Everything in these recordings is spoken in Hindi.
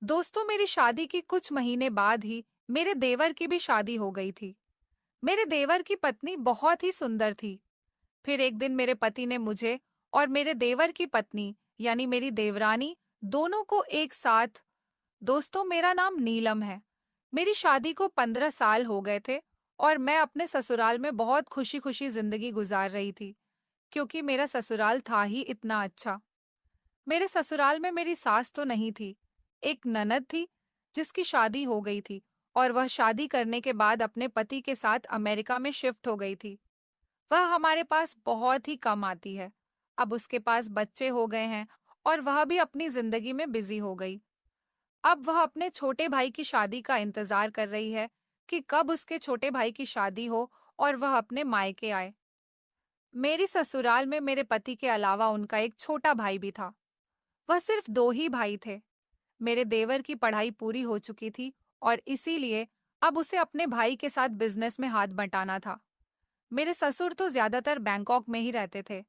दोस्तों, मेरी शादी की कुछ महीने बाद ही मेरे देवर की भी शादी हो गई थी। मेरे देवर की पत्नी बहुत ही सुंदर थी। फिर एक दिन मेरे पति ने मुझे और मेरे देवर की पत्नी यानी मेरी देवरानी दोनों को एक साथ। दोस्तों, मेरा नाम नीलम है। मेरी शादी को 15 साल हो गए थे और मैं अपने ससुराल में बहुत खुशी खुशी जिंदगी गुजार रही थी, क्योंकि मेरा ससुराल था ही इतना अच्छा। मेरे ससुराल में मेरी सास तो नहीं थी, एक ननद थी जिसकी शादी हो गई थी और वह शादी करने के बाद अपने पति के साथ अमेरिका में शिफ्ट हो गई थी। वह हमारे पास बहुत ही कम आती है। अब उसके पास बच्चे हो गए हैं और वह भी अपनी जिंदगी में बिजी हो गई। अब वह अपने छोटे भाई की शादी का इंतजार कर रही है कि कब उसके छोटे भाई की शादी हो और वह अपने मायके आए। मेरी ससुराल में मेरे पति के अलावा उनका एक छोटा भाई भी था। वह सिर्फ दो ही भाई थे। मेरे देवर की पढ़ाई पूरी हो चुकी थी और इसीलिए अब उसे अपने भाई के साथ बिजनेस में हाथ बंटाना था। मेरे ससुर तो ज्यादातर बैंकॉक में ही रहते थे।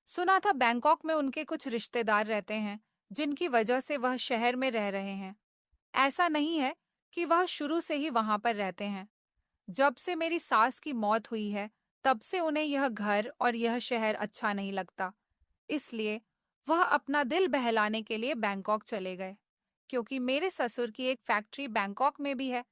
सुना था बैंकॉक में उनके कुछ रिश्तेदार रहते हैं, जिनकी वजह से वह शहर में रह रहे हैं। ऐसा नहीं है कि वह शुरू से ही वहां पर रहते हैं। जब से मेरी सास की मौत हुई है, तब से उन्हें यह घर और यह शहर अच्छा नहीं लगता। इसलिए वह अपना दिल बहलाने के लिए बैंकॉक चले गए, क्योंकि मेरे ससुर की एक फैक्ट्री बैंकॉक में भी है,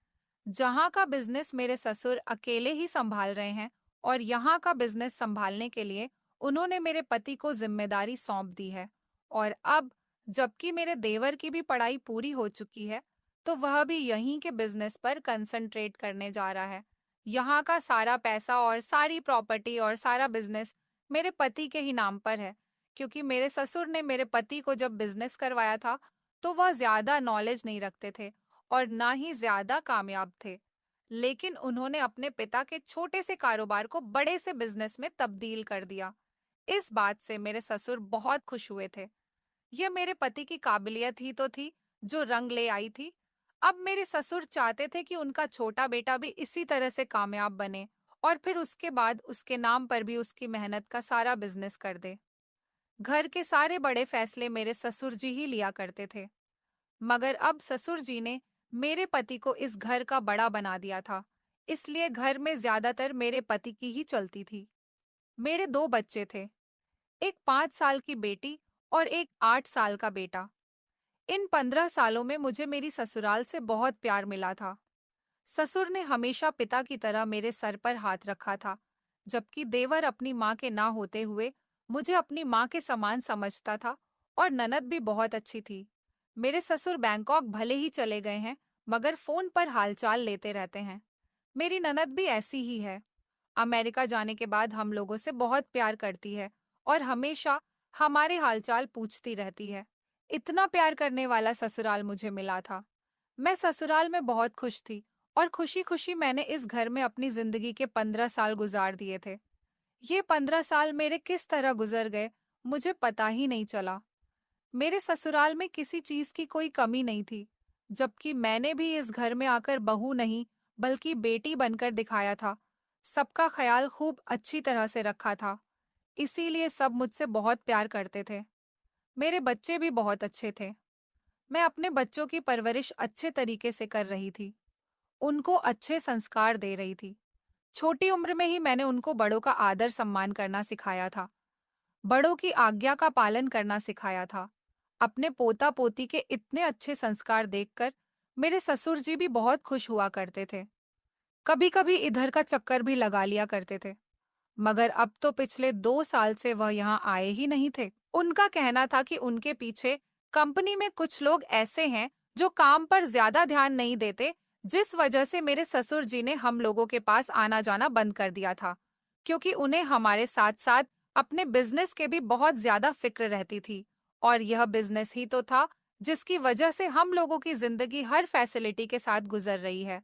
जहां का बिजनेस मेरे ससुर अकेले ही संभाल रहे हैं। और यहाँ का बिजनेस संभालने के लिए उन्होंने मेरे पति को जिम्मेदारी सौंप दी है। और अब जबकि मेरे देवर की भी पढ़ाई पूरी हो चुकी है, तो वह भी यहीं के बिजनेस पर कंसंट्रेट करने जा रहा है। यहाँ का सारा पैसा और सारी प्रॉपर्टी और सारा बिजनेस मेरे पति के ही नाम पर है, क्योंकि मेरे ससुर ने मेरे पति को जब बिजनेस करवाया था, तो वह ज्यादा नॉलेज नहीं रखते थे और ना ही ज्यादा कामयाब थे। लेकिन उन्होंने अपने पिता के छोटे से कारोबार को बड़े से बिजनेस में तब्दील कर दिया। इस बात से मेरे ससुर बहुत खुश हुए थे। यह मेरे पति की काबिलियत ही तो थी जो रंग ले आई थी। अब मेरे ससुर चाहते थे कि उनका छोटा बेटा भी इसी तरह से कामयाब बने और फिर उसके बाद उसके नाम पर भी उसकी मेहनत का सारा बिजनेस कर दे। घर के सारे बड़े फैसले मेरे ससुर जी ही लिया करते थे। मगर अब ससुर जी ने मेरे पति को इस घर का बड़ा बना दिया था, इसलिए घर में ज्यादातर मेरे पति की ही चलती थी। मेरे दो बच्चे थे, एक 5 साल की बेटी और एक 8 साल का बेटा। इन 15 सालों में मुझे मेरी ससुराल से बहुत प्यार मिला था। ससुर ने हमेशा पिता की तरह मेरे सर पर हाथ रखा था, जबकि देवर अपनी माँ के ना होते हुए मुझे अपनी माँ के समान समझता था। और ननद भी बहुत अच्छी थी। मेरे ससुर बैंकॉक भले ही चले गए हैं, मगर फोन पर हालचाल लेते रहते हैं। मेरी ननद भी ऐसी ही है। अमेरिका जाने के बाद हम लोगों से बहुत प्यार करती है और हमेशा हमारे हालचाल पूछती रहती है। इतना प्यार करने वाला ससुराल मुझे मिला था। मैं ससुराल में बहुत खुश थी और खुशी खुशी मैंने इस घर में अपनी जिंदगी के 15 साल गुजार दिए थे। ये 15 साल मेरे किस तरह गुजर गए, मुझे पता ही नहीं चला। मेरे ससुराल में किसी चीज की कोई कमी नहीं थी, जबकि मैंने भी इस घर में आकर बहू नहीं बल्कि बेटी बनकर दिखाया था। सबका ख्याल खूब अच्छी तरह से रखा था, इसीलिए सब मुझसे बहुत प्यार करते थे। मेरे बच्चे भी बहुत अच्छे थे। मैं अपने बच्चों की परवरिश अच्छे तरीके से कर रही थी, उनको अच्छे संस्कार दे रही थी। छोटी उम्र में ही मैंने उनको बड़ों का आदर सम्मान करना सिखाया था, बड़ों की आज्ञा का पालन करना सिखाया था। अपने पोता पोती के इतने अच्छे संस्कार देखकर मेरे ससुर जी भी बहुत खुश हुआ करते थे। कभी कभी इधर का चक्कर भी लगा लिया करते थे, मगर अब तो पिछले 2 साल से वह यहाँ आए ही नहीं थे। उनका कहना था कि उनके पीछे कंपनी में कुछ लोग ऐसे हैं जो काम पर ज्यादा ध्यान नहीं देते, जिस वजह से मेरे ससुर जी ने हम लोगों के पास आना जाना बंद कर दिया था, क्योंकि उन्हें हमारे साथ साथ अपने बिजनेस के भी बहुत ज्यादा फिक्र रहती थी। और यह बिजनेस ही तो था जिसकी वजह से हम लोगों की जिंदगी हर फैसिलिटी के साथ गुजर रही है।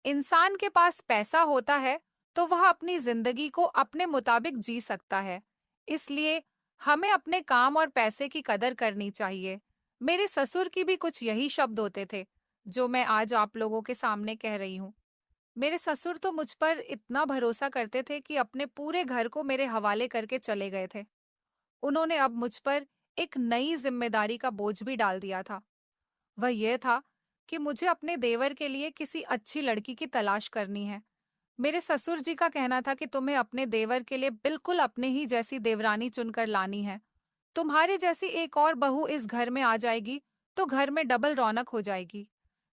इंसान के पास पैसा होता है तो वह अपनी जिंदगी को अपने मुताबिक जी सकता है। इसलिए हमें अपने काम और पैसे की कदर करनी चाहिए। मेरे ससुर की भी कुछ यही शब्द होते थे, जो मैं आज आप लोगों के सामने कह रही हूँ। मेरे ससुर तो मुझ पर इतना भरोसा करते थे कि अपने पूरे घर को मेरे हवाले करके चले गए थे। उन्होंने अब मुझ पर एक नई जिम्मेदारी का बोझ भी डाल दिया था। वह यह था कि मुझे अपने देवर के लिए किसी अच्छी लड़की की तलाश करनी है। मेरे ससुर जी का कहना था कि तुम्हें अपने देवर के लिए बिल्कुल अपने ही जैसी देवरानी चुनकर लानी है। तुम्हारे जैसी एक और बहू इस घर में आ जाएगी तो घर में डबल रौनक हो जाएगी।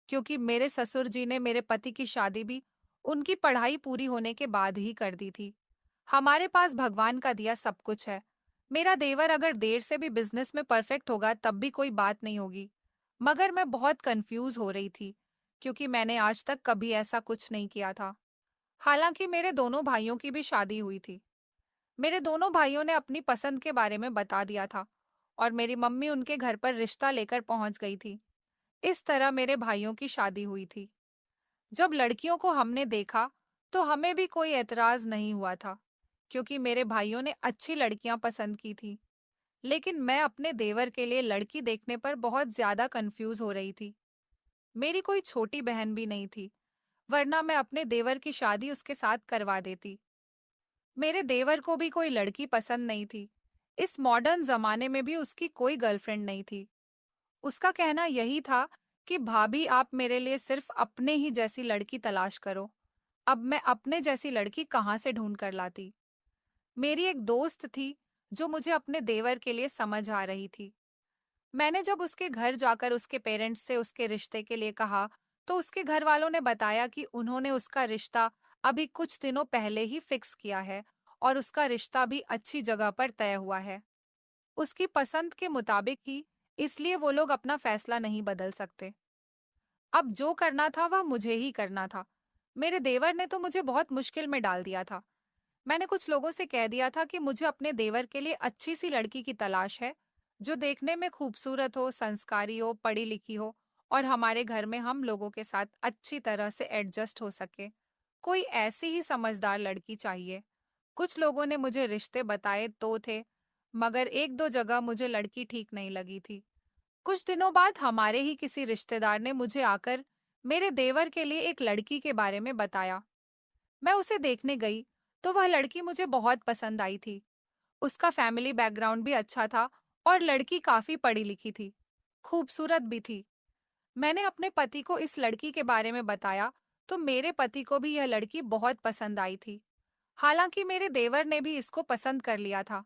क्योंकि मेरे ससुर जी ने मेरे पति की शादी भी उनकी पढ़ाई पूरी होने के बाद ही कर दी थी। हमारे पास भगवान का दिया सब कुछ है। मेरा देवर अगर देर से भी बिजनेस में परफेक्ट होगा तब भी कोई बात नहीं होगी। मगर मैं बहुत कंफ्यूज हो रही थी, क्योंकि मैंने आज तक कभी ऐसा कुछ नहीं किया था। हालांकि मेरे दोनों भाइयों की भी शादी हुई थी। मेरे दोनों भाइयों ने अपनी पसंद के बारे में बता दिया था और मेरी मम्मी उनके घर पर रिश्ता लेकर पहुंच गई थी। इस तरह मेरे भाइयों की शादी हुई थी। जब लड़कियों को हमने देखा तो हमें भी कोई एतराज नहीं हुआ था, क्योंकि मेरे भाइयों ने अच्छी लड़कियां पसंद की थी। लेकिन मैं अपने देवर के लिए लड़की देखने पर बहुत ज्यादा कंफ्यूज हो रही थी। मेरी कोई छोटी बहन भी नहीं थी, वरना मैं अपने देवर की शादी उसके साथ करवा देती। मेरे देवर को भी कोई लड़की पसंद नहीं थी। इस मॉडर्न जमाने में भी उसकी कोई गर्लफ्रेंड नहीं थी। उसका कहना यही था कि भाभी आप मेरे लिए सिर्फ अपने ही जैसी लड़की तलाश करो। अब मैं अपने जैसी लड़की कहाँ से ढूंढ कर लाती। मेरी एक दोस्त थी जो मुझे अपने देवर के लिए समझ आ रही थी। मैंने जब उसके घर जाकर उसके पेरेंट्स से उसके रिश्ते के लिए कहा तो उसके घर वालों ने बताया कि उन्होंने उसका रिश्ता अभी कुछ दिनों पहले ही फिक्स किया है और उसका रिश्ता भी अच्छी जगह पर तय हुआ है, उसकी पसंद के मुताबिक ही। इसलिए वो लोग अपना फैसला नहीं बदल सकते। अब जो करना था वह मुझे ही करना था। मेरे देवर ने तो मुझे बहुत मुश्किल में डाल दिया था। मैंने कुछ लोगों से कह दिया था कि मुझे अपने देवर के लिए अच्छी सी लड़की की तलाश है, जो देखने में खूबसूरत हो, संस्कारी हो, पढ़ी लिखी हो और हमारे घर में हम लोगों के साथ अच्छी तरह से एडजस्ट हो सके। कोई ऐसी ही समझदार लड़की चाहिए। कुछ लोगों ने मुझे रिश्ते बताए तो थे, मगर एक दो जगह मुझे लड़की ठीक नहीं लगी थी। कुछ दिनों बाद हमारे ही किसी रिश्तेदार ने मुझे आकर मेरे देवर के लिए एक लड़की के बारे में बताया। मैं उसे देखने गई तो वह लड़की मुझे बहुत पसंद आई थी। उसका फैमिली बैकग्राउंड भी अच्छा था और लड़की काफी पढ़ी लिखी थी, खूबसूरत भी थी। मैंने अपने पति को इस लड़की के बारे में बताया तो मेरे पति को भी यह लड़की बहुत पसंद आई थी। हालांकि मेरे देवर ने भी इसको पसंद कर लिया था।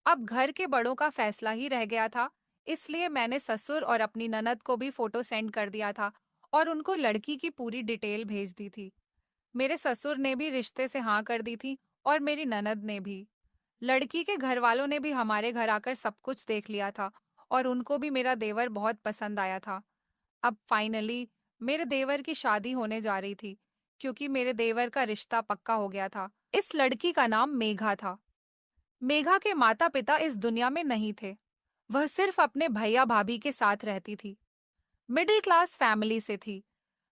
अब घर के बड़ों का फैसला ही रह गया था, इसलिए मैंने ससुर और अपनी ननद को भी फोटो सेंड कर दिया था और उनको लड़की की पूरी डिटेल भेज दी थी। मेरे ससुर ने भी रिश्ते से हाँ कर दी थी और मेरी ननद ने भी। लड़की के घर वालों ने भी हमारे घर आकर सब कुछ देख लिया था और उनको भी मेरा देवर बहुत पसंद आया था। अब फाइनली मेरे देवर की शादी होने जा रही थी, क्योंकि मेरे देवर का रिश्ता पक्का हो गया था। इस लड़की का नाम मेघा था। मेघा के माता पिता इस दुनिया में नहीं थे। वह सिर्फ अपने भैया भाभी के साथ रहती थी। मिडिल क्लास फैमिली से थी,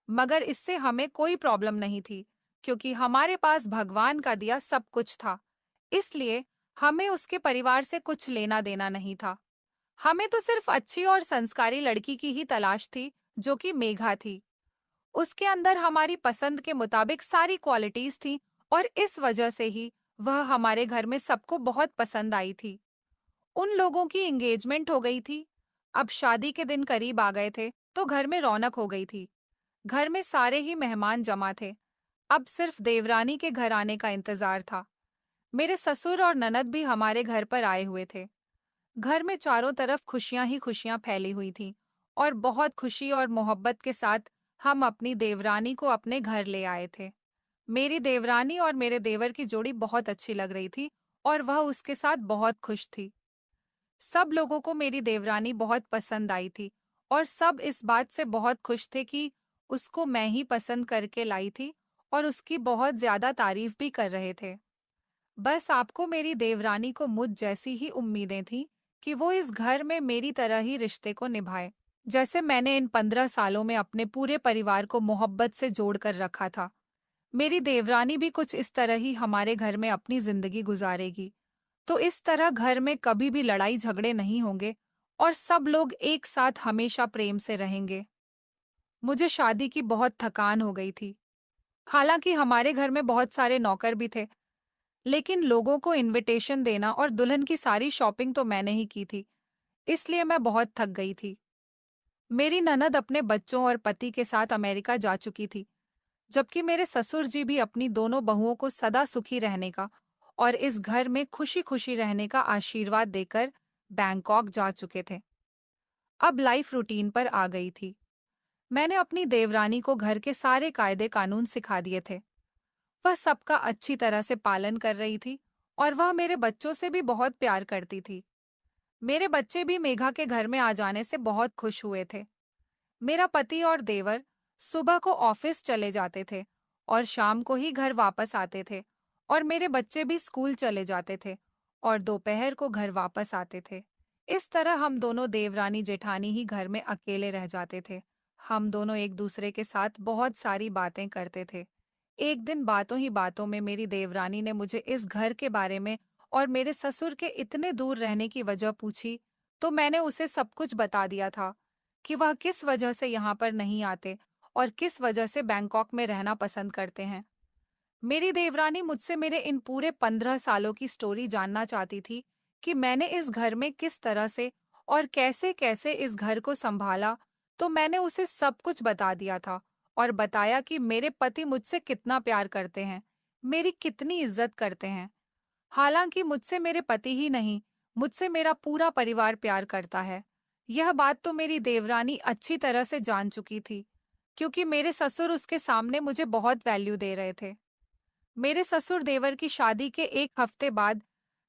मगर इससे हमें कोई प्रॉब्लम नहीं थी, क्योंकि हमारे पास भगवान का दिया सब कुछ था। इसलिए हमें उसके परिवार से कुछ लेना देना नहीं था। हमें तो सिर्फ अच्छी और संस्कारी लड़की की ही तलाश थी, जो कि मेघा थी। उसके अंदर हमारी पसंद के मुताबिक सारी क्वालिटीज थी और इस वजह से ही वह हमारे घर में सबको बहुत पसंद आई थी। उन लोगों की एंगेजमेंट हो गई थी। अब शादी के दिन करीब आ गए थे तो घर में रौनक हो गई थी। घर में सारे ही मेहमान जमा थे। अब सिर्फ देवरानी के घर आने का इंतजार था। मेरे ससुर और ननद भी हमारे घर पर आए हुए थे। घर में चारों तरफ खुशियां ही खुशियां फैली हुई थीं और बहुत खुशी और मोहब्बत के साथ हम अपनी देवरानी को अपने घर ले आए थे। मेरी देवरानी और मेरे देवर की जोड़ी बहुत अच्छी लग रही थी और वह उसके साथ बहुत खुश थी। सब लोगों को मेरी देवरानी बहुत पसंद आई थी और सब इस बात से बहुत खुश थे कि उसको मैं ही पसंद करके लाई थी और उसकी बहुत ज्यादा तारीफ भी कर रहे थे। बस आपको मेरी देवरानी को मुझ जैसी ही उम्मीदें थीं कि वो इस घर में मेरी तरह ही रिश्ते को निभाए, जैसे मैंने इन 15 सालों में अपने पूरे परिवार को मोहब्बत से जोड़कर रखा था। मेरी देवरानी भी कुछ इस तरह ही हमारे घर में अपनी जिंदगी गुजारेगी। तो इस तरह घर में कभी भी लड़ाई झगड़े नहीं होंगे और सब लोग एक साथ हमेशा प्रेम से रहेंगे। मुझे शादी की बहुत थकान हो गई थी। हालांकि हमारे घर में बहुत सारे नौकर भी थे, लेकिन लोगों को इनविटेशन देना और दुल्हन की सारी शॉपिंग तो मैंने ही की थी, इसलिए मैं बहुत थक गई थी। मेरी ननद अपने बच्चों और पति के साथ अमेरिका जा चुकी थी, जबकि मेरे ससुर जी भी अपनी दोनों बहुओं को सदा सुखी रहने का और इस घर में खुशी-खुशी रहने का आशीर्वाद देकर बैंकॉक जा चुके थे। अब लाइफ रूटीन पर आ गई थी। मैंने अपनी देवरानी को घर के सारे कायदे कानून सिखा दिए थे। वह सबका अच्छी तरह से पालन कर रही थी और वह मेरे बच्चों से भी बहुत प्यार करती थी। मेरे बच्चे भी मेघा के घर में आ जाने से बहुत खुश हुए थे। मेरा पति और देवर सुबह को ऑफिस चले जाते थे और शाम को ही घर वापस आते थे और मेरे बच्चे भी स्कूल चले जाते थे और दोपहर को घर वापस आते थे। इस तरह हम दोनों देवरानी जेठानी ही घर में अकेले रह जाते थे। हम दोनों एक दूसरे के साथ बहुत सारी बातें करते थे। एक दिन बातों ही बातों में मेरी देवरानी ने मुझे इस घर के बारे में और मेरे ससुर के इतने दूर रहने की वजह पूछी, तो मैंने उसे सब कुछ बता दिया था कि वह किस वजह से यहाँ पर नहीं आते और किस वजह से बैंकॉक में रहना पसंद करते हैं। मेरी देवरानी मुझसे मेरे इन पूरे 15 सालों की स्टोरी जानना चाहती थी कि मैंने इस घर में किस तरह से और कैसे-कैसे इस घर को संभाला, तो मैंने उसे सब कुछ बता दिया था और बताया कि मेरे पति मुझसे कितना प्यार करते हैं, मेरी कितनी इज्जत करते हैं। हालांकि मुझसे मेरे पति ही नहीं, मुझसे मेरा पूरा परिवार प्यार करता है। यह बात तो मेरी देवरानी अच्छी तरह से जान चुकी थी, क्योंकि मेरे ससुर उसके सामने मुझे बहुत वैल्यू दे रहे थे। मेरे ससुर देवर की शादी के एक हफ्ते बाद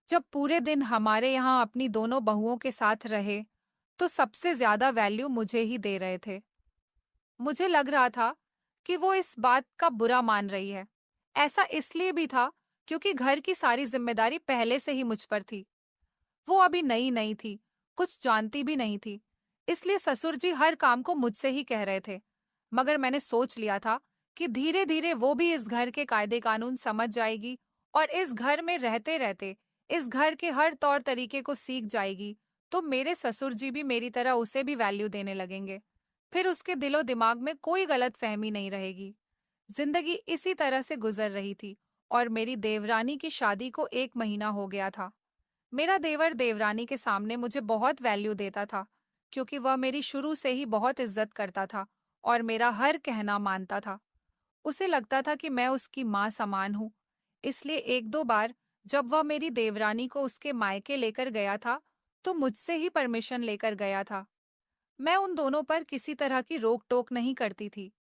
जब पूरे दिन हमारे यहाँ अपनी दोनों बहुओं के साथ रहे, तो सबसे ज्यादा वैल्यू मुझे ही दे रहे थे। मुझे लग रहा था कि वो इस बात का बुरा मान रही है। ऐसा इसलिए भी था क्योंकि घर की सारी जिम्मेदारी पहले से ही मुझ पर थी। वो अभी नई नई थी, कुछ जानती भी नहीं थी, इसलिए ससुर जी हर काम को मुझसे ही कह रहे थे। मगर मैंने सोच लिया था कि धीरे धीरे वो भी इस घर के कायदे कानून समझ जाएगी और इस घर में रहते रहते इस घर के हर तौर तरीके को सीख जाएगी, तो मेरे ससुर जी भी मेरी तरह उसे भी वैल्यू देने लगेंगे। फिर उसके दिलो दिमाग में कोई गलत फहमी नहीं रहेगी। जिंदगी इसी तरह से गुजर रही थी और मेरी देवरानी की शादी को 1 महीना हो गया था। मेरा देवर देवरानी के सामने मुझे बहुत वैल्यू देता था, क्योंकि वह मेरी शुरू से ही बहुत इज्जत करता था और मेरा हर कहना मानता था। उसे लगता था कि मैं उसकी माँ समान हूँ। इसलिए एक दो बार जब वह मेरी देवरानी को उसके मायके लेकर गया था, तो मुझसे ही परमिशन लेकर गया था। मैं उन दोनों पर किसी तरह की रोक टोक नहीं करती थी।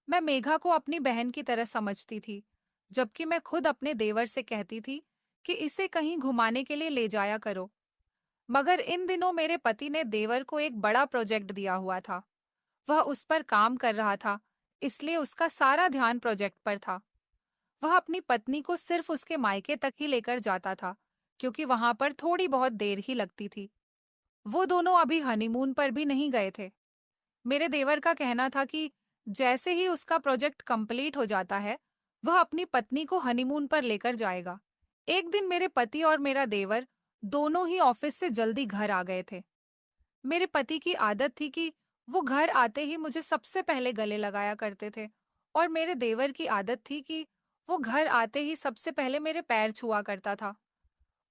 मैं मेघा को अपनी बहन की तरह समझती थी, जबकि मैं खुद अपने देवर से कहती थी कि इसे कहीं घुमाने के लिए ले जाया करो। मगर इन दिनों मेरे पति ने देवर को एक बड़ा प्रोजेक्ट दिया हुआ था। वह उस पर काम कर रहा था, इसलिए उसका सारा ध्यान प्रोजेक्ट पर था। वह अपनी पत्नी को सिर्फ उसके मायके तक ही लेकर जाता था, क्योंकि वहां पर थोड़ी बहुत देर ही लगती थी। वो दोनों अभी हनीमून पर भी नहीं गए थे। मेरे देवर का कहना था कि जैसे ही उसका प्रोजेक्ट कंप्लीट हो जाता है, वह अपनी पत्नी को हनीमून पर लेकर जाएगा। एक दिन मेरे पति और मेरा देवर दोनों ही ऑफिस से जल्दी घर आ गए थे। मेरे पति की आदत थी कि वो घर आते ही मुझे सबसे पहले गले लगाया करते थे और मेरे देवर की आदत थी कि वो घर आते ही सबसे पहले मेरे पैर छुआ करता था।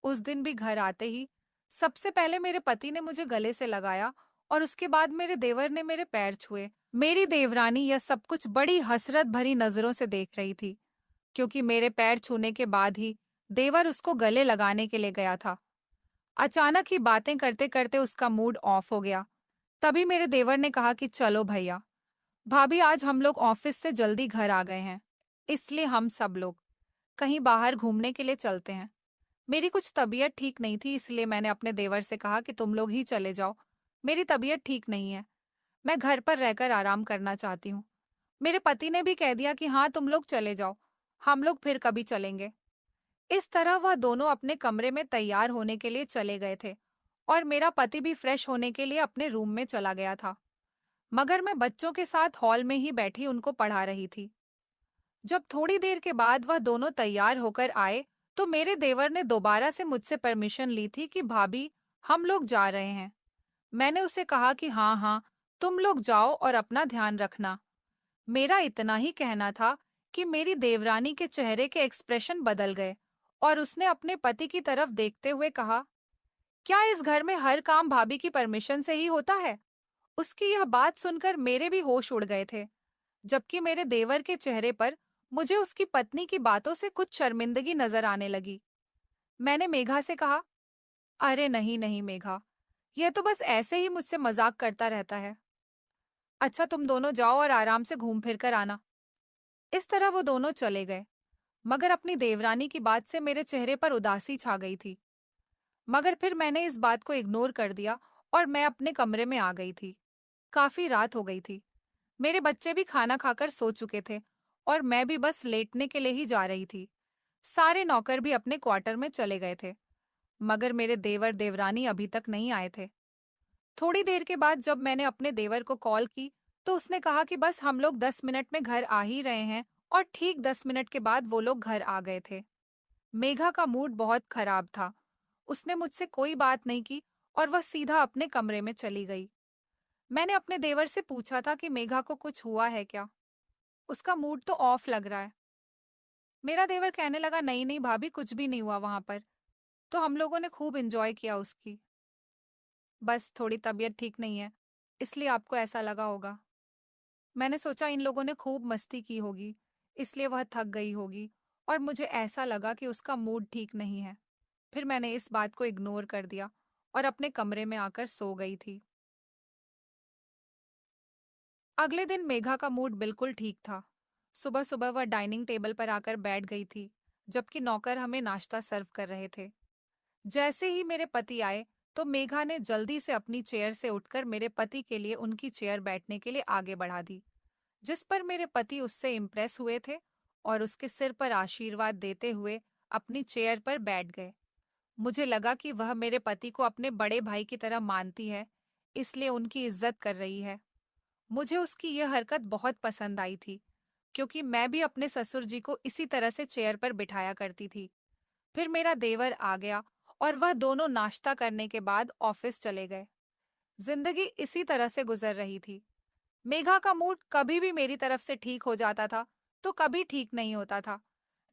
उस दिन भी घर आते ही सबसे पहले मेरे पति ने मुझे गले से लगाया और उसके बाद मेरे देवर ने मेरे पैर छुए। मेरी देवरानी यह सब कुछ बड़ी हसरत भरी नजरों से देख रही थी, क्योंकि मेरे पैर छूने के बाद ही देवर उसको गले लगाने के लिए गया था। अचानक ही बातें करते करते उसका मूड ऑफ हो गया। तभी मेरे देवर ने कहा कि चलो भैया, भाभी आज हम लोग ऑफिस से जल्दी घर आ गए हैं, इसलिए हम सब लोग कहीं बाहर घूमने के लिए चलते हैं। मेरी कुछ तबीयत ठीक नहीं थी, इसलिए मैंने अपने देवर से कहा कि तुम लोग ही चले जाओ। मेरी तबीयत ठीक नहीं है, मैं घर पर रहकर आराम करना चाहती हूँ। मेरे पति ने भी कह दिया कि हाँ तुम लोग चले जाओ, हम लोग फिर कभी चलेंगे। इस तरह वह दोनों अपने कमरे में तैयार होने के लिए चले गए थे और मेरा पति भी फ्रेश होने के लिए अपने रूम में चला गया था। मगर मैं बच्चों के साथ हॉल में ही बैठी उनको पढ़ा रही थी। जब थोड़ी देर के बाद वह दोनों तैयार होकर आए, तो मेरे देवर ने दोबारा से मुझसे परमिशन ली थी कि भाभी हम लोग जा रहे हैं। मैंने उसे कहा कि हाँ हाँ, तुम लोग जाओ और अपना ध्यान रखना। मेरा इतना ही कहना था कि मेरी देवरानी के चेहरे के एक्सप्रेशन बदल गए और उसने अपने पति की तरफ देखते हुए कहा, क्या इस घर में हर काम भाभी की परमिशन से ही होता है? उसकी यह बात सुनकर मेरे भी होश उड़ गए थे, जबकि मेरे देवर के चेहरे पर मुझे उसकी पत्नी की बातों से कुछ शर्मिंदगी नजर आने लगी। मैंने मेघा से कहा, अरे नहीं नहीं मेघा, यह तो बस ऐसे ही मुझसे मजाक करता रहता है। अच्छा तुम दोनों जाओ और आराम से घूम फिर कर आना। इस तरह वो दोनों चले गए, मगर अपनी देवरानी की बात से मेरे चेहरे पर उदासी छा गई थी। मगर फिर मैंने इस बात को इग्नोर कर दिया और मैं अपने कमरे में आ गई थी। काफी रात हो गई थी। मेरे बच्चे भी खाना खाकर सो चुके थे और मैं भी बस लेटने के लिए ही जा रही थी। सारे नौकर भी अपने क्वार्टर में चले गए थे, मगर मेरे देवर देवरानी अभी तक नहीं आए थे। थोड़ी देर के बाद जब मैंने अपने देवर को कॉल की, तो उसने कहा कि बस हम लोग 10 मिनट में घर आ ही रहे हैं, और ठीक 10 मिनट के बाद वो लोग घर आ गए थे। मेघा का मूड बहुत खराब था। उसने मुझसे कोई बात नहीं की और वह सीधा अपने कमरे में चली गई। मैंने अपने देवर से पूछा था कि मेघा को कुछ हुआ है क्या? उसका मूड तो ऑफ लग रहा है। मेरा देवर कहने लगा, नहीं नहीं भाभी, कुछ भी नहीं हुआ वहां पर। तो हम लोगों ने खूब एंजॉय किया उसकी। बस थोड़ी तबीयत ठीक नहीं है, इसलिए आपको ऐसा लगा होगा। मैंने सोचा इन लोगों ने खूब मस्ती की होगी, इसलिए वह थक गई होगी, और मुझे ऐसा लगा कि उसका मूड ठीक नहीं है। फिर मैंने इस बात को इग्नोर कर दिया और अपने कमरे में आकर सो गई थी। अगले दिन मेघा का मूड बिल्कुल ठीक था। सुबह सुबह वह डाइनिंग टेबल पर आकर बैठ गई थी, जबकि नौकर हमें नाश्ता सर्व कर रहे थे। जैसे ही मेरे पति आए, तो मेघा ने जल्दी से अपनी चेयर से उठकर मेरे पति के लिए उनकी चेयर बैठने के लिए आगे बढ़ा दी, जिस पर मेरे पति उससे इम्प्रेस हुए थे और उसके सिर पर आशीर्वाद देते हुए अपनी चेयर पर बैठ गए। मुझे लगा कि वह मेरे पति को अपने बड़े भाई की तरह मानती है, इसलिए उनकी इज्जत कर रही है। मुझे उसकी यह हरकत बहुत पसंद आई थी, क्योंकि मैं भी अपने ससुर जी को इसी तरह से चेयर पर बिठाया करती थी। फिर मेरा देवर आ गया और वह दोनों नाश्ता करने के बाद ऑफिस चले गए। जिंदगी इसी तरह से गुजर रही थी। मेघा का मूड कभी भी मेरी तरफ से ठीक हो जाता था, तो कभी ठीक नहीं होता था।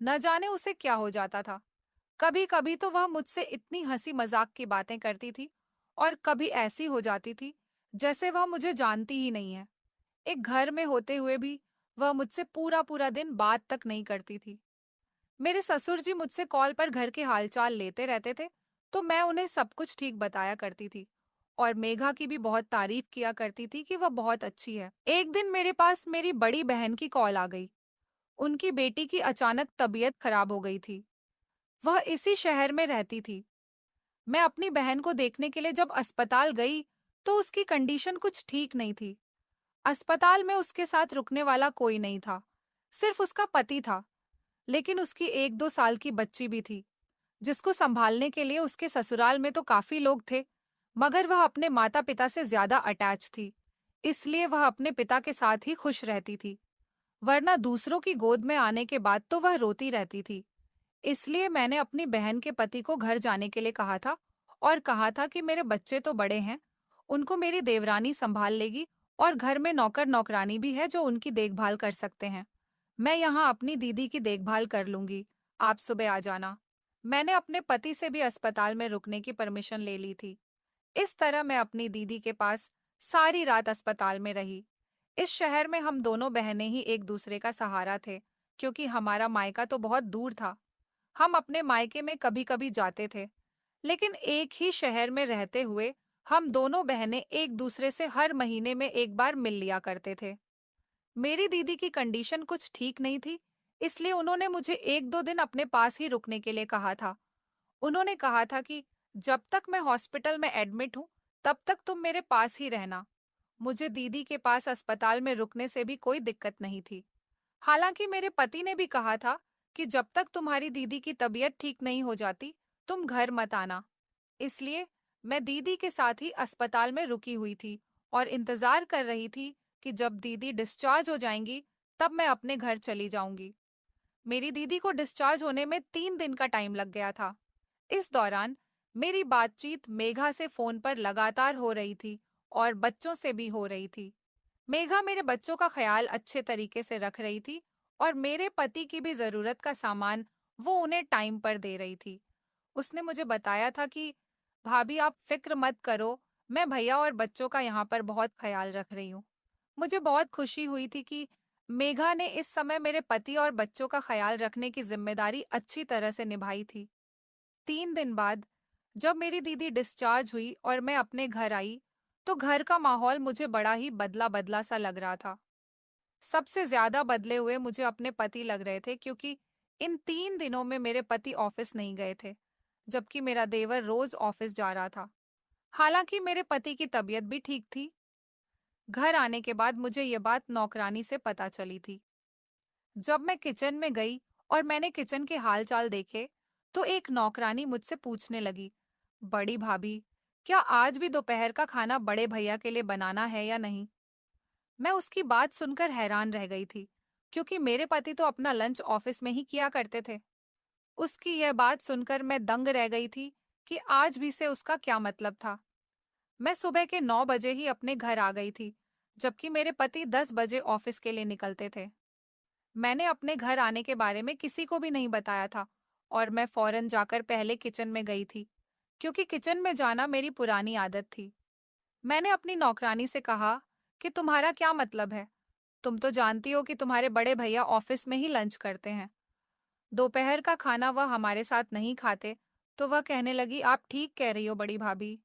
न जाने उसे क्या हो जाता था। कभी कभी तो वह मुझसे इतनी हंसी मजाक की बातें करती थी, और कभी ऐसी हो जाती थी जैसे वह मुझे जानती ही नहीं है। एक घर में होते हुए भी वह मुझसे पूरा पूरा दिन बात तक नहीं करती थी। मेरे ससुर जी मुझसे कॉल पर घर के हालचाल लेते रहते थे, तो मैं उन्हें सब कुछ ठीक बताया करती थी, और मेघा की भी बहुत तारीफ किया करती थी कि वह बहुत अच्छी है। एक दिन मेरे पास मेरी बड़ी बहन की कॉल आ गई। उनकी बेटी की अचानक तबीयत खराब हो गई थी। वह इसी शहर में रहती थी। मैं अपनी बहन को देखने के लिए जब अस्पताल गई, तो उसकी कंडीशन कुछ ठीक नहीं थी। अस्पताल में उसके साथ रुकने वाला कोई नहीं था, सिर्फ उसका पति था। लेकिन उसकी 1-2 साल की बच्ची भी थी, जिसको संभालने के लिए उसके ससुराल में तो काफी लोग थे, मगर वह अपने माता पिता से ज्यादा अटैच थी, इसलिए वह अपने पिता के साथ ही खुश रहती थी। वरना दूसरों की गोद में आने के बाद तो वह रोती रहती थी। इसलिए मैंने अपनी बहन के पति को घर जाने के लिए कहा था, और कहा था कि मेरे बच्चे तो बड़े हैं, उनको मेरी देवरानी संभाल लेगी, और घर में नौकर नौकरानी भी है जो उनकी देखभाल कर सकते हैं। मैं यहाँ अपनी दीदी की देखभाल कर लूंगी, आप सुबह आ जाना। मैंने अपने पति से भी अस्पताल में रुकने की परमिशन ले ली थी। इस तरह मैं अपनी दीदी के पास सारी रात अस्पताल में रही। इस शहर में हम दोनों बहनें ही एक दूसरे का सहारा थे, क्योंकि हमारा मायका तो बहुत दूर था। हम अपने मायके में कभी कभी जाते थे, लेकिन एक ही शहर में रहते हुए हम दोनों बहनें एक दूसरे से हर महीने में एक बार मिल लिया करते थे। मेरी दीदी की कंडीशन कुछ ठीक नहीं थी, इसलिए उन्होंने मुझे 1-2 दिन अपने पास ही रुकने के लिए कहा था। उन्होंने कहा था कि जब तक मैं हॉस्पिटल में एडमिट हूँ, तब तक तुम मेरे पास ही रहना। मुझे दीदी के पास अस्पताल में रुकने से भी कोई दिक्कत नहीं थी। हालांकि मेरे पति ने भी कहा था कि जब तक तुम्हारी दीदी की तबीयत ठीक नहीं हो जाती, तुम घर मत आना। इसलिए मैं दीदी के साथ ही अस्पताल में रुकी हुई थी और इंतजार कर रही थी कि जब दीदी डिस्चार्ज हो जाएंगी, तब मैं अपने घर चली जाऊंगी। मेरी दीदी को डिस्चार्ज होने में 3 दिन का टाइम लग गया था। इस दौरान मेरी बातचीत मेघा से फोन पर लगातार हो रही थी, और बच्चों से भी हो रही थी। मेघा मेरे बच्चों का ख्याल अच्छे तरीके से रख रही थी, और मेरे पति की भी जरूरत का सामान वो उन्हें टाइम पर दे रही थी। उसने मुझे बताया था कि भाभी आप फिक्र मत करो, मैं भैया और बच्चों का यहाँ पर बहुत ख्याल रख रही हूँ। मुझे बहुत खुशी हुई थी कि मेघा ने इस समय मेरे पति और बच्चों का ख्याल रखने की जिम्मेदारी अच्छी तरह से निभाई थी। 3 दिन बाद जब मेरी दीदी डिस्चार्ज हुई और मैं अपने घर आई, तो घर का माहौल मुझे बड़ा ही बदला बदला सा लग रहा था। सबसे ज्यादा बदले हुए मुझे अपने पति लग रहे थे, क्योंकि इन 3 दिनों में मेरे पति ऑफिस नहीं गए थे, जबकि मेरा देवर रोज ऑफिस जा रहा था। हालांकि मेरे पति की तबीयत भी ठीक थी। घर आने के बाद मुझे ये बात नौकरानी से पता चली थी। जब मैं किचन में गई और मैंने किचन के हालचाल देखे, तो एक नौकरानी मुझसे पूछने लगी, बड़ी भाभी, क्या आज भी दोपहर का खाना बड़े भैया के लिए बनाना है या नहीं? मैं उसकी बात सुनकर हैरान रह गई थी, क्योंकि मेरे पति तो अपना लंच ऑफिस में ही किया करते थे। उसकी यह बात सुनकर मैं दंग रह गई थी कि आज भी से उसका क्या मतलब था। मैं सुबह के 9 बजे ही अपने घर आ गई थी, जबकि मेरे पति 10 बजे ऑफिस के लिए निकलते थे। मैंने अपने घर आने के बारे में किसी को भी नहीं बताया था, और मैं फौरन जाकर पहले किचन में गई थी, क्योंकि किचन में जाना मेरी पुरानी आदत थी। मैंने अपनी नौकरानी से कहा कि तुम्हारा क्या मतलब है? तुम तो जानती हो कि तुम्हारे बड़े भैया ऑफिस में ही लंच करते हैं। दोपहर का खाना वह हमारे साथ नहीं खाते। तो वह कहने लगी, आप ठीक कह रही हो बड़ी भाभी,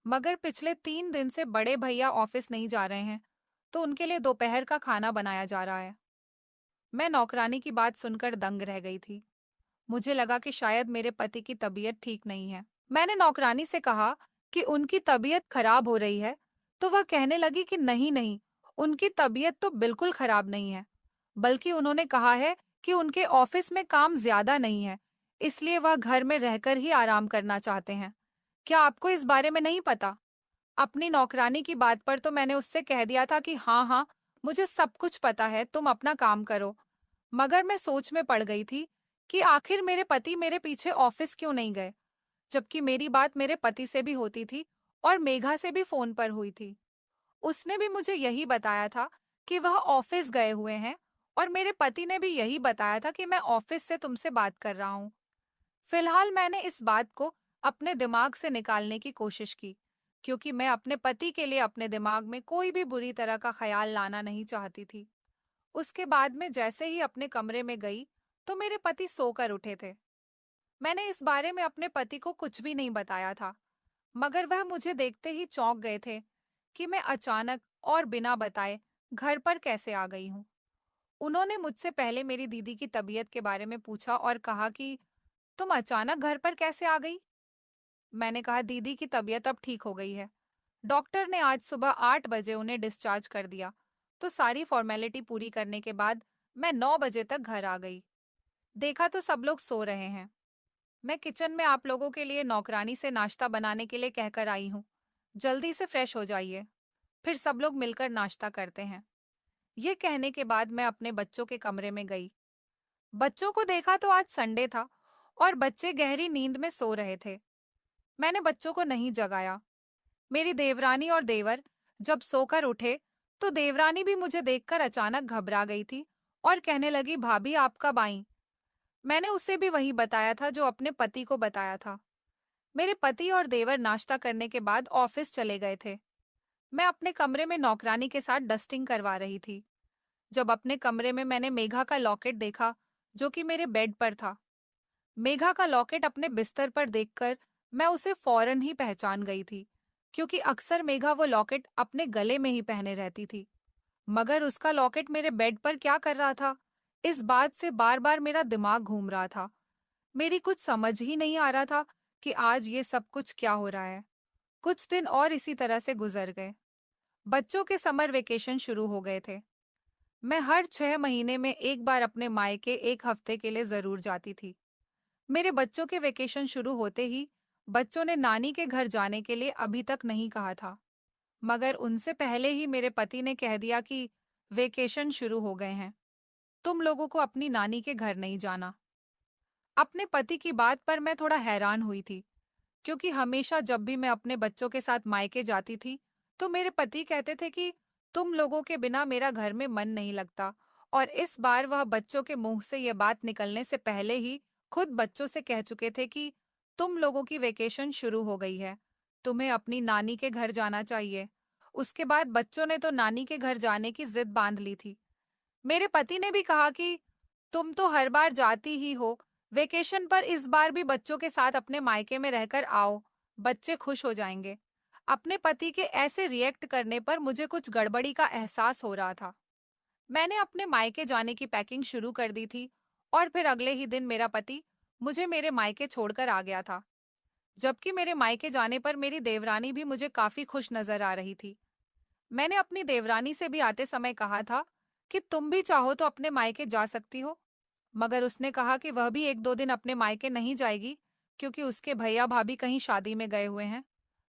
मगर पिछले 3 दिन से बड़े भैया ऑफिस नहीं जा रहे हैं, तो उनके लिए दोपहर का खाना बनाया जा रहा है। मैं नौकरानी की बात सुनकर दंग रह गई थी। मुझे लगा कि शायद मेरे पति की तबीयत ठीक नहीं है। मैंने नौकरानी से कहा कि उनकी तबीयत खराब हो रही है, तो वह कहने लगी कि नहीं नहीं, उनकी तबीयत तो बिल्कुल खराब नहीं है, बल्कि उन्होंने कहा है कि उनके ऑफिस में काम ज्यादा नहीं है, इसलिए वह घर में रहकर ही आराम करना चाहते हैं। क्या आपको इस बारे में नहीं पता? अपनी नौकरानी की बात पर तो मैंने उससे कह दिया था कि हाँ हाँ, मुझे सब कुछ पता है, तुम अपना काम करो। मगर मैं सोच में पड़ गई थी कि आखिर मेरे पति मेरे पीछे ऑफिस क्यों नहीं गए, जबकि मेरी बात मेरे पति से भी होती थी और मेघा से भी फोन पर हुई थी। उसने भी मुझे यही बताया था कि वह ऑफिस गए हुए हैं, और मेरे पति ने भी यही बताया था कि मैं ऑफिस से तुमसे बात कर रहा हूँ। फिलहाल मैंने इस बात को अपने दिमाग से निकालने की कोशिश की, क्योंकि मैं अपने पति के लिए अपने दिमाग में कोई भी बुरी तरह का ख्याल लाना नहीं चाहती थी। उसके बाद में जैसे ही अपने कमरे में गई, तो मेरे पति सोकर उठे थे। मैंने इस बारे में अपने पति को कुछ भी नहीं बताया था, मगर वह मुझे देखते ही चौंक गए थे कि मैं अचानक और बिना बताए घर पर कैसे आ गई हूँ। उन्होंने मुझसे पहले मेरी दीदी की तबीयत के बारे में पूछा और कहा कि तुम अचानक घर पर कैसे आ गई? मैंने कहा, दीदी की तबीयत अब ठीक हो गई है। डॉक्टर ने आज सुबह 8 बजे उन्हें डिस्चार्ज कर दिया। तो सारी फॉर्मेलिटी पूरी करने के बाद मैं 9 बजे तक घर आ गई। देखा तो सब लोग सो रहे हैं। मैं किचन में आप लोगों के लिए नौकरानी से नाश्ता बनाने के लिए कहकर आई हूँ। जल्दी से फ्रेश हो जाइए, फिर सब लोग मिलकर नाश्ता करते हैं। ये कहने के बाद मैं अपने बच्चों के कमरे में गई। बच्चों को देखा तो आज संडे था और बच्चे गहरी नींद में सो रहे थे। मैंने बच्चों को नहीं जगाया। मेरी देवरानी और देवर जब सोकर उठे, तो देवरानी भी मुझे देखकर अचानक घबरा गई थी और कहने लगी, भाभी आप कब आईं? मैंने उसे भी वही बताया था जो अपने पति को बताया था। मेरे पति और देवर नाश्ता करने के बाद ऑफिस चले गए थे। मैं अपने कमरे में नौकरानी के साथ डस्टिंग करवा रही थी, जब अपने कमरे में मैंने मेघा का लॉकेट देखा, जो कि मेरे बेड पर था। मेघा का लॉकेट अपने बिस्तर पर देखकर मैं उसे फौरन ही पहचान गई थी, क्योंकि अक्सर मेघा वो लॉकेट अपने गले में ही पहने रहती थी। मगर उसका लॉकेट मेरे बेड पर क्या कर रहा था, इस बात से बार बार मेरा दिमाग घूम रहा था। मेरी कुछ समझ ही नहीं आ रहा था कि आज ये सब कुछ क्या हो रहा है। कुछ दिन और इसी तरह से गुजर गए। बच्चों के समर वेकेशन शुरू हो गए थे। मैं हर 6 महीने में एक बार अपने मायके एक हफ्ते के लिए जरूर जाती थी। मेरे बच्चों के वेकेशन शुरू होते ही बच्चों ने नानी के घर जाने के लिए अभी तक नहीं कहा था, मगर उनसे पहले ही मेरे पति ने कह दिया कि वेकेशन शुरू हो गए हैं, तुम लोगों को अपनी नानी के घर नहीं जाना। अपने पति की बात पर मैं थोड़ा हैरान हुई थी, क्योंकि हमेशा जब भी मैं अपने बच्चों के साथ मायके जाती थी, तो मेरे पति कहते थे कि तुम लोगों के बिना मेरा घर में मन नहीं लगता। और इस बार वह बच्चों के मुंह से यह बात निकलने से पहले ही खुद बच्चों से कह चुके थे कि तुम लोगों की वेकेशन शुरू हो गई है, तुम्हें अपनी नानी के घर जाना चाहिए। उसके बाद बच्चों ने तो नानी के घर जाने की जिद बांध ली थी। मेरे पति ने भी कहा कि तुम तो हर बार जाती ही हो, वेकेशन पर इस बार भी बच्चों के साथ अपने मायके में रहकर आओ, बच्चे खुश हो जाएंगे। अपने पति के ऐसे रिएक्ट करने पर मुझे कुछ गड़बड़ी का एहसास हो रहा था। मैंने अपने मायके जाने की पैकिंग शुरू कर दी थी और फिर अगले ही दिन मेरा पति मुझे मेरे मायके छोड़कर आ गया था। जबकि मेरे मायके जाने पर मेरी देवरानी भी मुझे काफी खुश नजर आ रही थी। मैंने अपनी देवरानी से भी आते समय कहा था कि तुम भी चाहो तो अपने मायके जा सकती हो, मगर उसने कहा कि वह भी एक दो दिन अपने मायके नहीं जाएगी क्योंकि उसके भैया भाभी कहीं शादी में गए हुए हैं।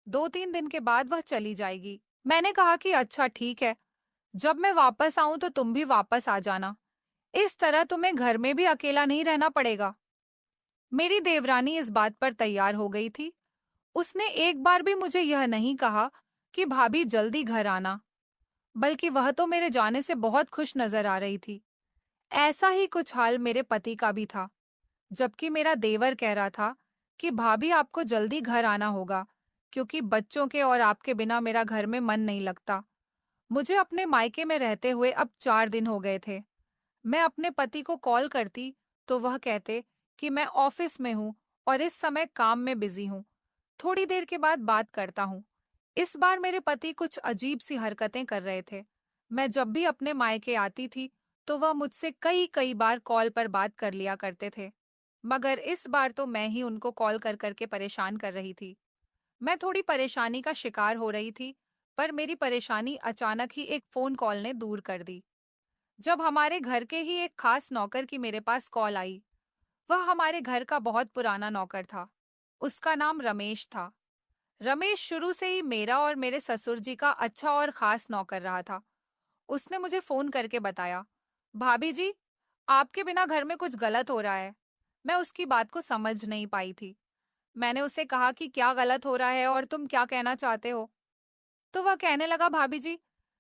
2-3 दिन के बाद वह चली जाएगी। मैंने कहा कि अच्छा ठीक है, जब मैं वापस आऊं तो तुम भी वापस आ जाना। इस तरह तुम्हें घर में भी अकेला नहीं रहना पड़ेगा। मेरी देवरानी इस बात पर तैयार हो गई थी। उसने एक बार भी मुझे यह नहीं कहा कि भाभी जल्दी घर आना, बल्कि वह तो मेरे जाने से बहुत खुश नजर आ रही थी। ऐसा ही कुछ हाल मेरे पति का भी था, जबकि मेरा देवर कह रहा था कि भाभी आपको जल्दी घर आना होगा क्योंकि बच्चों के और आपके बिना मेरा घर में मन नहीं लगता। मुझे अपने मायके में रहते हुए अब 4 दिन हो गए थे। मैं अपने पति को कॉल करती तो वह कहते कि मैं ऑफिस में हूँ और इस समय काम में बिजी हूँ, थोड़ी देर के बाद बात करता हूँ। इस बार मेरे पति कुछ अजीब सी हरकतें कर रहे थे। मैं जब भी अपने मायके आती थी तो वह मुझसे कई कई बार कॉल पर बात कर लिया करते थे, मगर इस बार तो मैं ही उनको कॉल कर करके परेशान कर रही थी। मैं थोड़ी परेशानी का शिकार हो रही थी, पर मेरी परेशानी अचानक ही एक फोन कॉल ने दूर कर दी। जब हमारे घर के ही एक खास नौकर की मेरे पास कॉल आई। वह हमारे घर का बहुत पुराना नौकर था। उसका नाम रमेश था। रमेश शुरू से ही मेरा और मेरे ससुर जी का अच्छा और खास नौकर रहा था। उसने मुझे फोन करके बताया, भाभी जी, आपके बिना घर में कुछ गलत हो रहा है। मैं उसकी बात को समझ नहीं पाई थी। मैंने उसे कहा कि क्या गलत हो रहा है और तुम क्या कहना चाहते हो। तो वह कहने लगा, भाभी जी,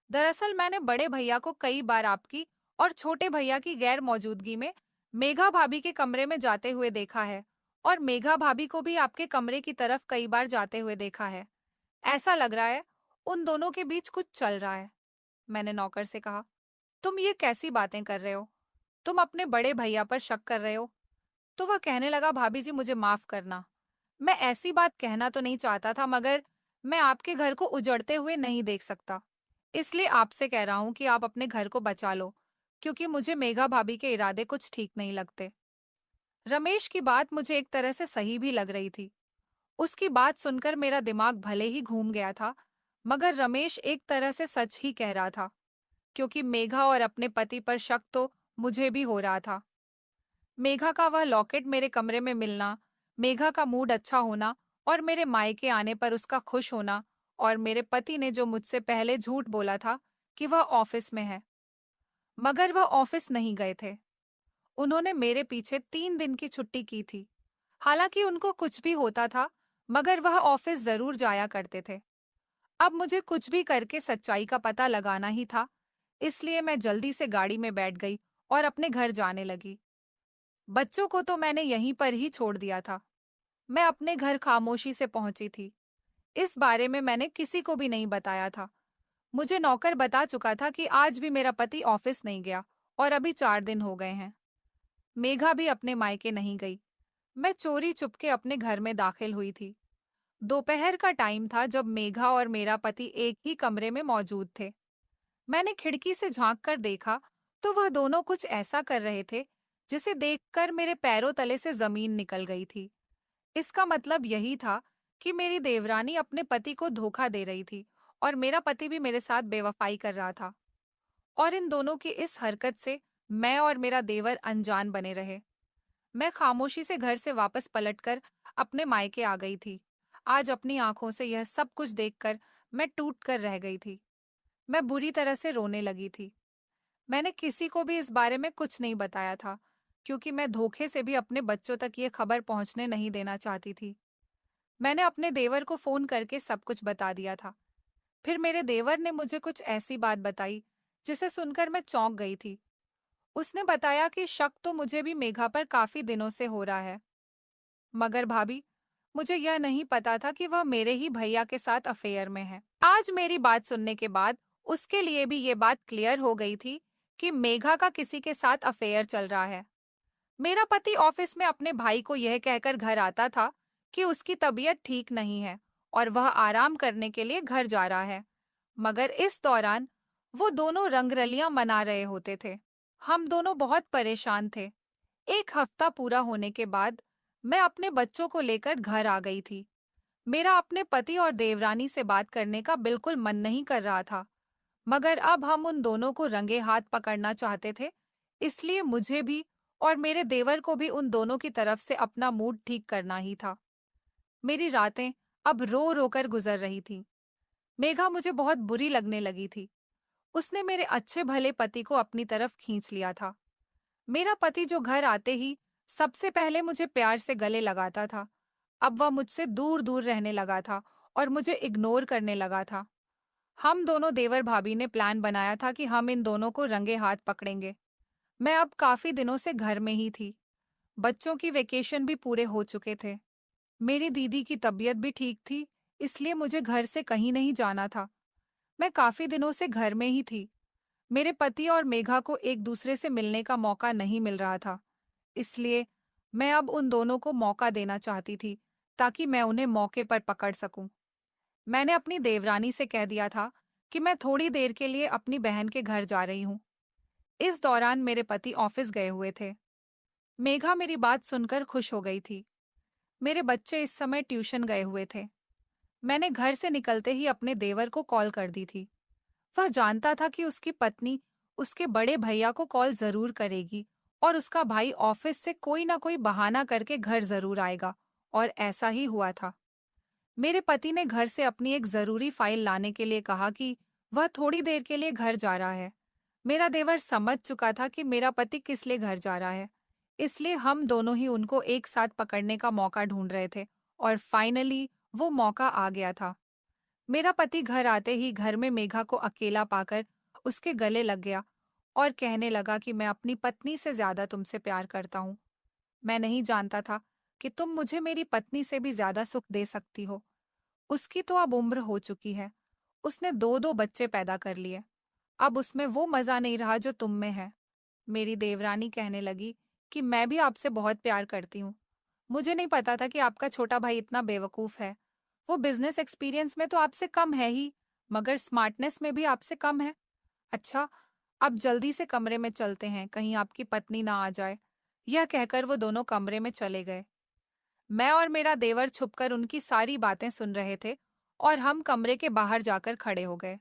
दरअसल मैंने बड़े भैया को कई बार आपकी और छोटे भैया की गैर मौजूदगी में मेघा भाभी के कमरे में जाते हुए देखा है और मेघा भाभी को भी आपके कमरे की तरफ कई बार जाते हुए देखा है। ऐसा लग रहा है उन दोनों के बीच कुछ चल रहा है। मैंने नौकर से कहा, तुम ये कैसी बातें कर रहे हो? तुम अपने बड़े भैया पर शक कर रहे हो? तो वह कहने लगा, भाभी जी मुझे माफ करना, मैं ऐसी बात कहना तो नहीं चाहता था, मगर मैं आपके घर को उजड़ते हुए नहीं देख सकता। इसलिए आपसे कह रहा हूँ कि आप अपने घर को बचा लो, क्योंकि मुझे मेघा भाभी के इरादे कुछ ठीक नहीं लगते। रमेश की बात मुझे एक तरह से सही भी लग रही थी। उसकी बात सुनकर मेरा दिमाग भले ही घूम गया था, मगर रमेश एक तरह से सच ही कह रहा था, क्योंकि मेघा और अपने पति पर शक तो मुझे भी हो रहा था। मेघा का वह लॉकेट मेरे कमरे में मिलना, मेघा का मूड अच्छा होना और मेरे मायके आने पर उसका खुश होना, और मेरे पति ने जो मुझसे पहले झूठ बोला था कि वह ऑफिस में है, मगर वह ऑफिस नहीं गए थे। उन्होंने मेरे पीछे 3 दिन की छुट्टी की थी। हालांकि उनको कुछ भी होता था, मगर वह ऑफिस जरूर जाया करते थे। अब मुझे कुछ भी करके सच्चाई का पता लगाना ही था, इसलिए मैं जल्दी से गाड़ी में बैठ गई और अपने घर जाने लगी। बच्चों को तो मैंने यहीं पर ही छोड़ दिया था। मैं अपने घर खामोशी से पहुंची थी। इस बारे में मैंने किसी को भी नहीं बताया था। मुझे नौकर बता चुका था कि आज भी मेरा पति ऑफिस नहीं गया और अभी 4 दिन हो गए हैं। मेघा भी अपने मायके नहीं गई। मैं चोरी चुपके अपने घर में दाखिल हुई थी। दोपहर का टाइम था जब मेघा और मेरा पति एक ही कमरे में मौजूद थे। मैंने खिड़की से झांक कर देखा तो वह दोनों कुछ ऐसा कर रहे थे जिसे देखकर मेरे पैरों तले से जमीन निकल गई थी। इसका मतलब यही था कि मेरी देवरानी अपने पति को धोखा दे रही थी और मेरा पति भी मेरे साथ बेवफाई कर रहा था। और इन दोनों की इस हरकत से मैं और मेरा देवर अनजान बने रहे। मैं खामोशी से घर से वापस पलटकर अपने मायके आ गई थी। आज अपनी आंखों से यह सब कुछ देखकर मैं टूट कर रह गई थी। मैं बुरी तरह से रोने लगी थी। मैंने किसी को भी इस बारे में कुछ नहीं बताया था, क्योंकि मैं धोखे से भी अपने बच्चों तक ये खबर पहुंचने नहीं देना चाहती थी। मैंने अपने देवर को फोन करके सब कुछ बता दिया था। फिर मेरे देवर ने मुझे कुछ ऐसी बात बताई जिसे सुनकर मैं चौंक गई थी। उसने बताया कि शक तो मुझे भी मेघा पर काफी दिनों से हो रहा है। मगर भाभी, मुझे यह नहीं पता था कि वह मेरे ही भैया के साथ अफेयर में है। आज मेरी बात सुनने के बाद उसके लिए भी ये बात क्लियर हो गई थी कि मेघा का किसी के साथ अफेयर चल रहा है। मेरा पति ऑफिस में अपने भाई को यह कहकर घर आता था कि उसकी तबीयत ठीक नहीं है और वह आराम करने के लिए घर जा रहा है। मगर इस दौरान वो दोनों रंगरलियां मना रहे होते थे। हम दोनों बहुत परेशान थे। एक हफ्ता पूरा होने के बाद मैं अपने बच्चों को लेकर घर आ गई थी। मेरा अपने पति और देवरानी से बात करने का बिल्कुल मन नहीं कर रहा था, मगर अब हम उन दोनों को रंगे हाथ पकड़ना चाहते थे, इसलिए मुझे भी और मेरे देवर को भी उन दोनों की तरफ से अपना मूड ठीक करना ही था। मेरी रातें अब रो रो कर गुजर रही थी। मेघा मुझे बहुत बुरी लगने लगी थी। उसने मेरे अच्छे भले पति को अपनी तरफ खींच लिया था। मेरा पति जो घर आते ही सबसे पहले मुझे प्यार से गले लगाता था, अब वह मुझसे दूर दूर रहने लगा था और मुझे इग्नोर करने लगा था। हम दोनों देवर भाभी ने प्लान बनाया था कि हम इन दोनों को रंगे हाथ पकड़ेंगे। मैं अब काफी दिनों से घर में ही थी। बच्चों की वेकेशन भी पूरे हो चुके थे। मेरी दीदी की तबीयत भी ठीक थी, इसलिए मुझे घर से कहीं नहीं जाना था। मैं काफी दिनों से घर में ही थी। मेरे पति और मेघा को एक दूसरे से मिलने का मौका नहीं मिल रहा था, इसलिए मैं अब उन दोनों को मौका देना चाहती थी ताकि मैं उन्हें मौके पर पकड़ सकूं। मैंने अपनी देवरानी से कह दिया था कि मैं थोड़ी देर के लिए अपनी बहन के घर जा रही हूँ। इस दौरान मेरे पति ऑफिस गए हुए थे। मेघा मेरी बात सुनकर खुश हो गई थी। मेरे बच्चे इस समय ट्यूशन गए हुए थे। मैंने घर से निकलते ही अपने देवर को कॉल कर दी थी। वह जानता था कि उसकी पत्नी उसके बड़े भैया को कॉल जरूर करेगी और उसका भाई ऑफिस से कोई ना कोई बहाना करके घर जरूर आएगा, और ऐसा ही हुआ था। मेरे पति ने घर से अपनी एक जरूरी फाइल लाने के लिए कहा कि वह थोड़ी देर के लिए घर जा रहा है। मेरा देवर समझ चुका था कि मेरा पति किस लिए घर जा रहा है, इसलिए हम दोनों ही उनको एक साथ पकड़ने का मौका ढूंढ रहे थे और फाइनली वो मौका आ गया था। मेरा पति घर आते ही घर में मेघा को अकेला पाकर उसके गले लग गया और कहने लगा कि मैं अपनी पत्नी से ज्यादा तुमसे प्यार करता हूँ। मैं नहीं जानता था कि तुम मुझे मेरी पत्नी से भी ज्यादा सुख दे सकती हो। उसकी तो अब उम्र हो चुकी है। उसने दो दो बच्चे पैदा कर लिए। अब उसमें वो मजा नहीं रहा जो तुम में है। मेरी देवरानी कहने लगी कि मैं भी आपसे बहुत प्यार करती हूँ। मुझे नहीं पता था कि आपका छोटा भाई इतना बेवकूफ है। वो बिजनेस एक्सपीरियंस में तो आपसे कम है ही, मगर स्मार्टनेस में भी आपसे कम है। अच्छा, अब जल्दी से कमरे में चलते हैं, कहीं आपकी पत्नी ना आ जाए। यह कहकर वो दोनों कमरे में चले गए। मैं और मेरा देवर छुपकर उनकी सारी बातें सुन रहे थे और हम कमरे के बाहर जाकर खड़े हो गए।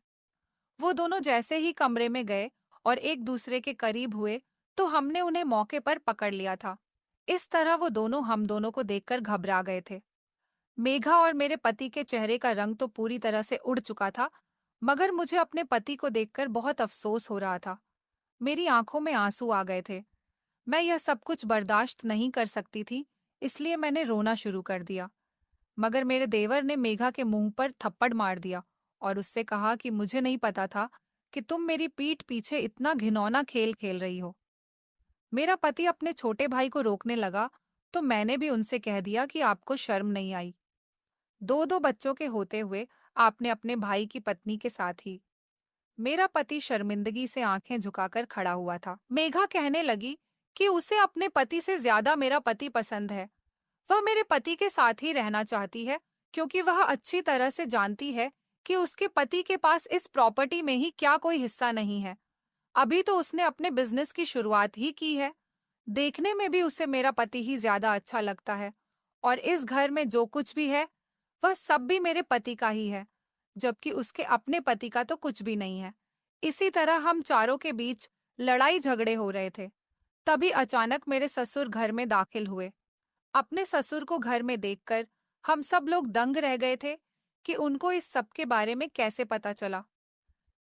वो दोनों जैसे ही कमरे में गए और एक दूसरे के करीब हुए, तो हमने उन्हें मौके पर पकड़ लिया था। इस तरह वो दोनों हम दोनों को देखकर घबरा गए थे। मेघा और मेरे पति के चेहरे का रंग तो पूरी तरह से उड़ चुका था, मगर मुझे अपने पति को देखकर बहुत अफसोस हो रहा था। मेरी आंखों में आंसू आ गए थे। मैं यह सब कुछ बर्दाश्त नहीं कर सकती थी, इसलिए मैंने रोना शुरू कर दिया। मगर मेरे देवर ने मेघा के मुंह पर थप्पड़ मार दिया और उससे कहा कि मुझे नहीं पता था कि तुम मेरी पीठ पीछे इतना घिनौना खेल खेल रही हो। मेरा पति अपने छोटे भाई को रोकने लगा, तो मैंने भी उनसे कह दिया कि आपको शर्म नहीं आई। दो दो बच्चों के होते हुए आपने अपने भाई की पत्नी के साथ ही। मेरा पति शर्मिंदगी से आंखें झुकाकर खड़ा हुआ था। मेघा कहने लगी कि उसे अपने पति से ज्यादा मेरा पति पसंद है। वह मेरे पति के साथ ही रहना चाहती है, क्योंकि वह अच्छी तरह से जानती है कि उसके पति के पास इस प्रॉपर्टी में ही क्या कोई हिस्सा नहीं है। अभी तो उसने अपने बिजनेस की शुरुआत ही की है। देखने में भी उसे मेरा पति ही ज्यादा अच्छा लगता है, और इस घर में जो कुछ भी है वह सब भी मेरे पति का ही है, जबकि उसके अपने पति का तो कुछ भी नहीं है। इसी तरह हम चारों के बीच लड़ाई झगड़े हो रहे थे। तभी अचानक मेरे ससुर घर में दाखिल हुए। अपने ससुर को घर में देखकर हम सब लोग दंग रह गए थे कि उनको इस सब के बारे में कैसे पता चला।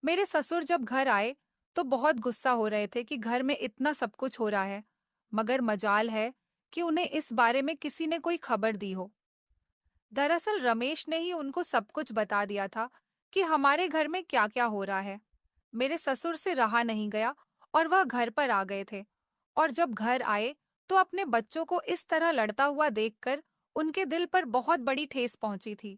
मेरे ससुर जब घर आए तो बहुत गुस्सा हो रहे थे कि घर में इतना सब कुछ हो रहा है, मगर मजाल है कि उन्हें इस बारे में किसी ने कोई खबर दी हो। दरअसल रमेश ने ही उनको सब कुछ बता दिया था कि हमारे घर में क्या क्या हो रहा है। मेरे ससुर से रहा नहीं गया और वह घर पर आ गए थे, और जब घर आए तो अपने बच्चों को इस तरह लड़ता हुआ देखकर उनके दिल पर बहुत बड़ी ठेस पहुंची थी।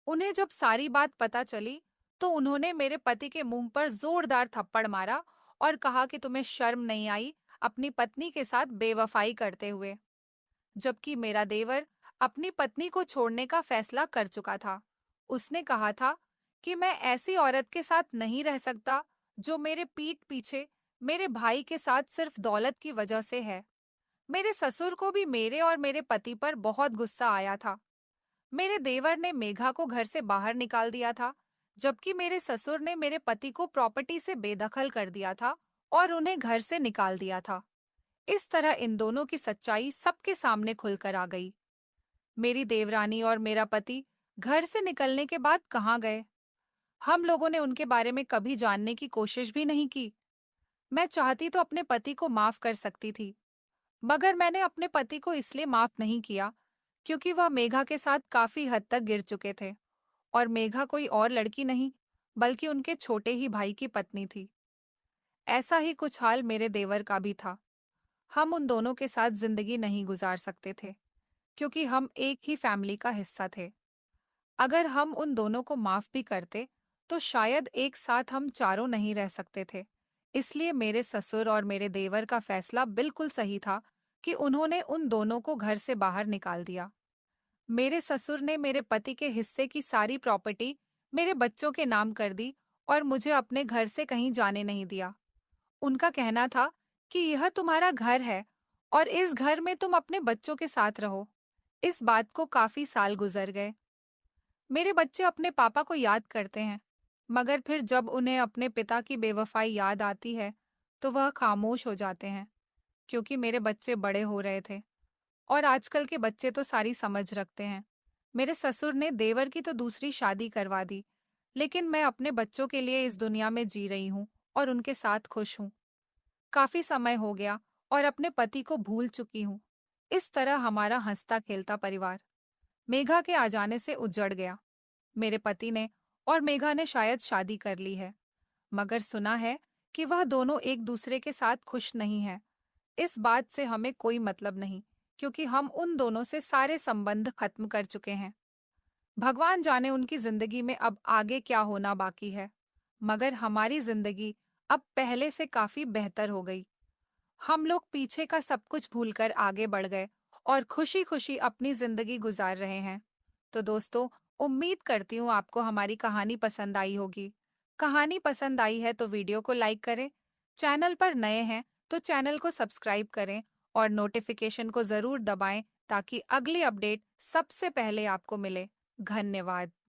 उन्हें जब सारी बात पता चली, तो उन्होंने मेरे पति के मुंह पर जोरदार थप्पड़ मारा और कहा कि तुम्हें शर्म नहीं आई अपनी पत्नी के साथ बेवफाई करते हुए। जबकि मेरा देवर अपनी पत्नी को छोड़ने का फैसला कर चुका था। उसने कहा था कि मैं ऐसी औरत के साथ नहीं रह सकता जो मेरे पीठ पीछे मेरे भाई के साथ सिर्फ दौलत की वजह से है। मेरे ससुर को भी मेरे और मेरे पति पर बहुत गुस्सा आया था। मेरे देवर ने मेघा को घर से बाहर निकाल दिया था, जबकि मेरे ससुर ने मेरे पति को प्रॉपर्टी से बेदखल कर दिया था और उन्हें घर से निकाल दिया था। इस तरह इन दोनों की सच्चाई सबके सामने खुलकर आ गई। मेरी देवरानी और मेरा पति घर से निकलने के बाद कहाँ गए? हम लोगों ने उनके बारे में कभी जानने की कोशिश भी नहीं की। मैं चाहती तो अपने पति को माफ कर सकती थी, मगर मैंने अपने पति को इसलिए माफ नहीं किया क्योंकि वह मेघा के साथ काफी हद तक गिर चुके थे और मेघा कोई और लड़की नहीं, बल्कि उनके छोटे ही भाई की पत्नी थी। ऐसा ही कुछ हाल मेरे देवर का भी था। हम उन दोनों के साथ जिंदगी नहीं गुजार सकते थे, क्योंकि हम एक ही फैमिली का हिस्सा थे। अगर हम उन दोनों को माफ भी करते, तो शायद एक साथ हम चारों नहीं रह सकते थे। इसलिए मेरे ससुर और मेरे देवर का फैसला बिल्कुल सही था कि उन्होंने उन दोनों को घर से बाहर निकाल दिया। मेरे ससुर ने मेरे पति के हिस्से की सारी प्रॉपर्टी मेरे बच्चों के नाम कर दी और मुझे अपने घर से कहीं जाने नहीं दिया। उनका कहना था कि यह तुम्हारा घर है और इस घर में तुम अपने बच्चों के साथ रहो। इस बात को काफी साल गुजर गए। मेरे बच्चे अपने पापा को याद करते हैं, मगर फिर जब उन्हें अपने पिता की बेवफाई याद आती है, तो वह खामोश हो जाते हैं, क्योंकि मेरे बच्चे बड़े हो रहे थे और आजकल के बच्चे तो सारी समझ रखते हैं। मेरे ससुर ने देवर की तो दूसरी शादी करवा दी, लेकिन मैं अपने बच्चों के लिए इस दुनिया में जी रही हूँ और उनके साथ खुश हूँ। काफी समय हो गया और अपने पति को भूल चुकी हूँ। इस तरह हमारा हंसता खेलता परिवार मेघा के आ जाने से उजड़ गया। मेरे पति ने और मेघा ने शायद शादी कर ली है, मगर सुना है कि वह दोनों एक दूसरे के साथ खुश नहीं है। इस बात से हमें कोई मतलब नहीं, क्योंकि हम उन दोनों से सारे संबंध खत्म कर चुके हैं। भगवान जाने उनकी जिंदगी में अब आगे क्या होना बाकी है, मगर हमारी जिंदगी अब पहले से काफी बेहतर हो गई। हम लोग पीछे का सब कुछ भूलकर आगे बढ़ गए और खुशी खुशी अपनी जिंदगी गुजार रहे हैं। तो दोस्तों, उम्मीद करती हूँ आपको हमारी कहानी पसंद आई होगी। कहानी पसंद आई है तो वीडियो को लाइक करें, चैनल पर नए हैं तो चैनल को सब्सक्राइब करें और नोटिफिकेशन को जरूर दबाएं ताकि अगली अपडेट सबसे पहले आपको मिले। धन्यवाद।